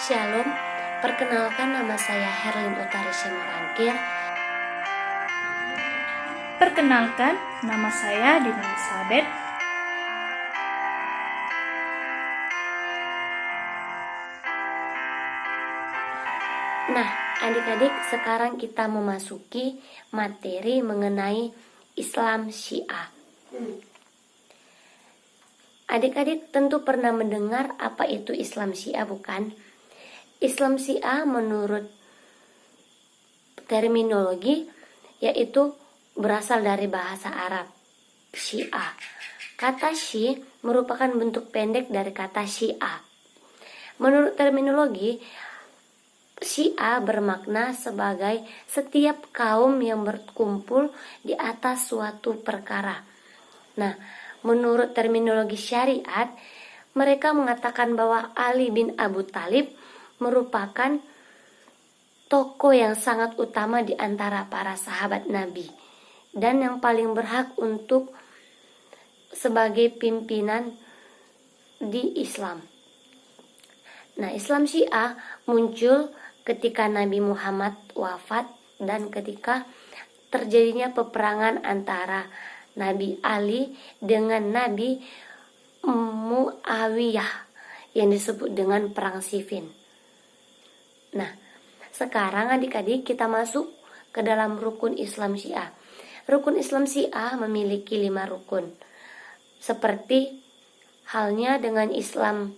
Shalom, perkenalkan nama saya Herlin Utari Semorangkir. Perkenalkan, nama saya Dina Elizabeth. Nah, adik-adik, sekarang kita memasuki materi mengenai Islam Syiah. Adik-adik tentu pernah mendengar apa itu Islam Syiah, bukan? Islam Syiah menurut terminologi yaitu berasal dari bahasa Arab, Syiah. Kata Syi merupakan bentuk pendek dari kata Syiah. Menurut terminologi, Syiah bermakna sebagai setiap kaum yang berkumpul di atas suatu perkara. Nah, menurut terminologi syariat, mereka mengatakan bahwa Ali bin Abu Thalib merupakan tokoh yang sangat utama di antara para sahabat Nabi dan yang paling berhak untuk sebagai pimpinan di Islam. Nah, Islam Syiah muncul ketika Nabi Muhammad wafat dan ketika terjadinya peperangan antara Nabi Ali dengan Nabi Muawiyah yang disebut dengan Perang Siffin. Nah, sekarang adik-adik kita masuk ke dalam rukun Islam Syiah. Rukun Islam Syiah memiliki 5 rukun. Seperti halnya dengan Islam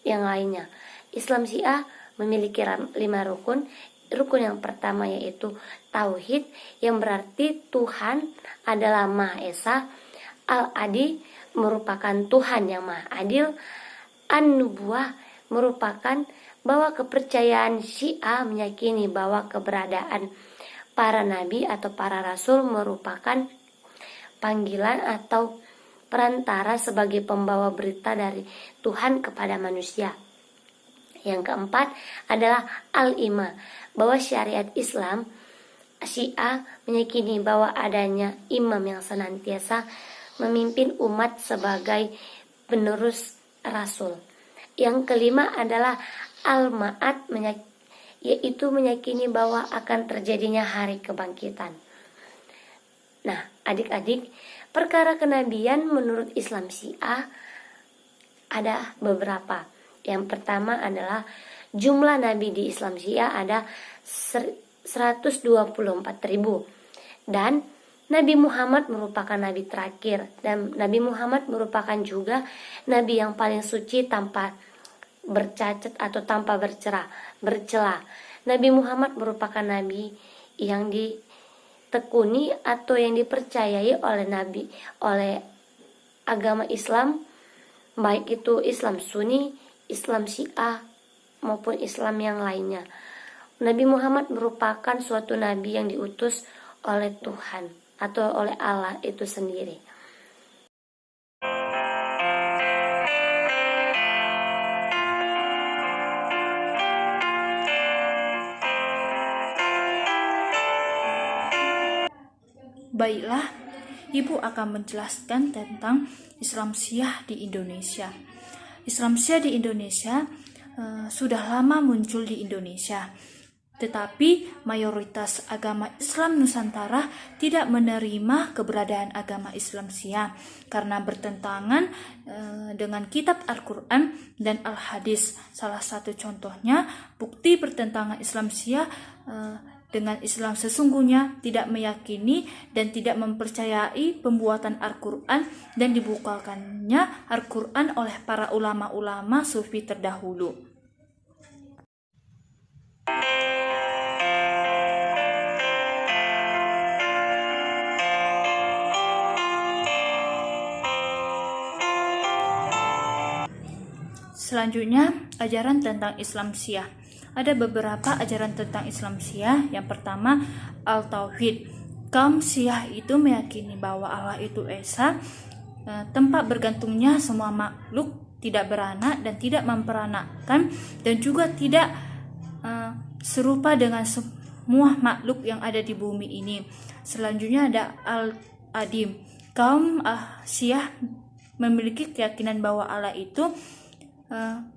yang lainnya. Islam Syiah memiliki 5 rukun. Rukun yang pertama yaitu Tauhid, yang berarti Tuhan adalah Maha Esa. Al-Adi merupakan Tuhan yang Maha Adil. An-Nubuwah merupakan bahwa kepercayaan Syiah meyakini bahwa keberadaan para nabi atau para rasul merupakan panggilan atau perantara sebagai pembawa berita dari Tuhan kepada manusia. Yang keempat adalah Al-Imah, bahwa syariat Islam Syiah meyakini bahwa adanya imam yang senantiasa memimpin umat sebagai penerus rasul. Yang kelima adalah Al-Ma'ad, yaitu meyakini bahwa akan terjadinya hari kebangkitan. Nah, adik-adik, perkara kenabian menurut Islam Syiah ada beberapa. Yang pertama adalah jumlah nabi di Islam Syiah ada 124.000, dan Nabi Muhammad merupakan nabi terakhir, dan Nabi Muhammad merupakan juga nabi yang paling suci tanpa bercacat atau tanpa bercela. Nabi Muhammad merupakan nabi yang ditekuni atau yang dipercayai oleh agama Islam, baik itu Islam Sunni, Islam Syiah maupun Islam yang lainnya. Nabi Muhammad merupakan suatu nabi yang diutus oleh Tuhan atau oleh Allah itu sendiri. Baiklah, Ibu akan menjelaskan tentang Islam Syiah di Indonesia. Islam Syiah di Indonesia sudah lama muncul di Indonesia, tetapi mayoritas agama Islam Nusantara tidak menerima keberadaan agama Islam Syiah karena bertentangan dengan kitab Al-Quran dan Al-Hadis. Salah satu contohnya, bukti pertentangan Islam Syiah dengan Islam sesungguhnya tidak meyakini dan tidak mempercayai pembuatan Al-Quran dan dibukakannya Al-Quran oleh para ulama-ulama sufi terdahulu. Selanjutnya, ajaran tentang Islam Syiah. Ada beberapa ajaran tentang Islam Syiah. Yang pertama, Al-Tauhid. Kaum Syiah itu meyakini bahwa Allah itu Esa, tempat bergantungnya semua makhluk, tidak beranak dan tidak memperanakkan, dan juga tidak serupa dengan semua makhluk yang ada di bumi ini. Selanjutnya ada Al-Adim. Kaum Syiah memiliki keyakinan bahwa Allah itu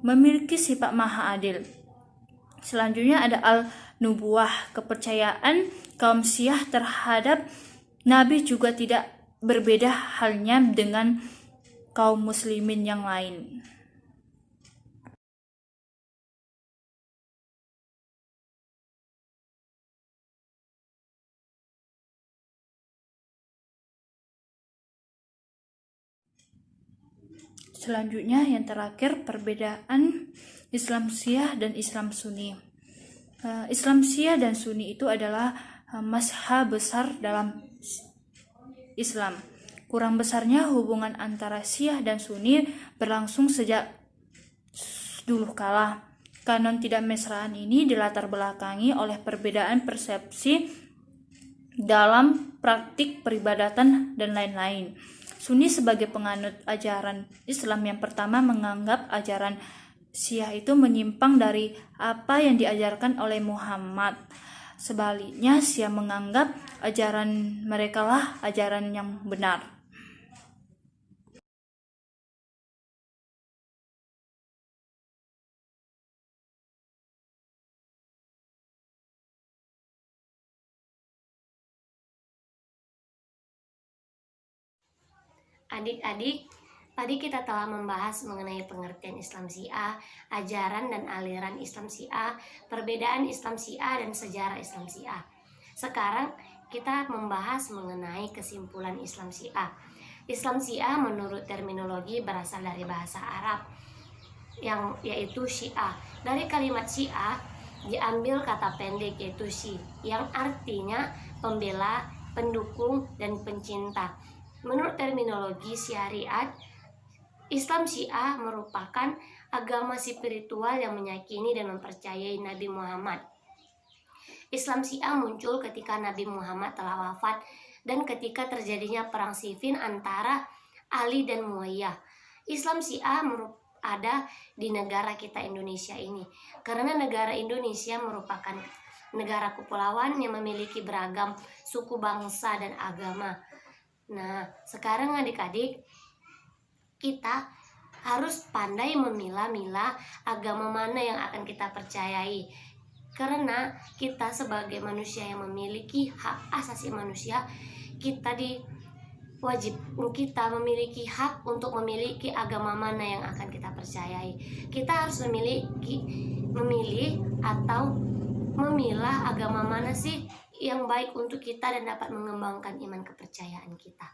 memiliki sifat maha adil. Selanjutnya ada al-nubuwah, kepercayaan kaum Syiah terhadap Nabi juga tidak berbeda halnya dengan kaum muslimin yang lain. Selanjutnya yang terakhir, perbedaan Islam Syiah dan Islam Sunni. Islam Syiah dan Sunni itu adalah mazhab besar dalam Islam. Kurang besarnya hubungan antara Syiah dan Sunni berlangsung sejak dulu kala. Kanon tidak mesraan ini dilatar belakangi oleh perbedaan persepsi dalam praktik peribadatan dan lain-lain. Sunni sebagai penganut ajaran Islam yang pertama menganggap ajaran Syiah itu menyimpang dari apa yang diajarkan oleh Muhammad. Sebaliknya, Syiah menganggap ajaran mereka lah ajaran yang benar. Adik-adik, tadi kita telah membahas mengenai pengertian Islam Syiah, ajaran dan aliran Islam Syiah, perbedaan Islam Syiah dan sejarah Islam Syiah. Sekarang kita membahas mengenai kesimpulan Islam Syiah. Islam Syiah menurut terminologi berasal dari bahasa Arab yang yaitu Syiah. Dari kalimat Syiah diambil kata pendek yaitu Syi yang artinya pembela, pendukung, dan pencinta. Menurut terminologi syariat, Islam Syiah merupakan agama spiritual yang meyakini dan mempercayai Nabi Muhammad. Islam Syiah muncul ketika Nabi Muhammad telah wafat dan ketika terjadinya perang Siffin antara Ali dan Muayyah. Islam Syiah ada di negara kita Indonesia ini, karena negara Indonesia merupakan negara kepulauan yang memiliki beragam suku bangsa dan agama. Nah, sekarang adik-adik, kita harus pandai memilah-milah agama mana yang akan kita percayai. Karena kita sebagai manusia yang memiliki hak asasi manusia, kita memiliki hak untuk memiliki agama mana yang akan kita percayai. Kita harus memilih atau memilah agama mana sih yang baik untuk kita dan dapat mengembangkan iman kepercayaan kita.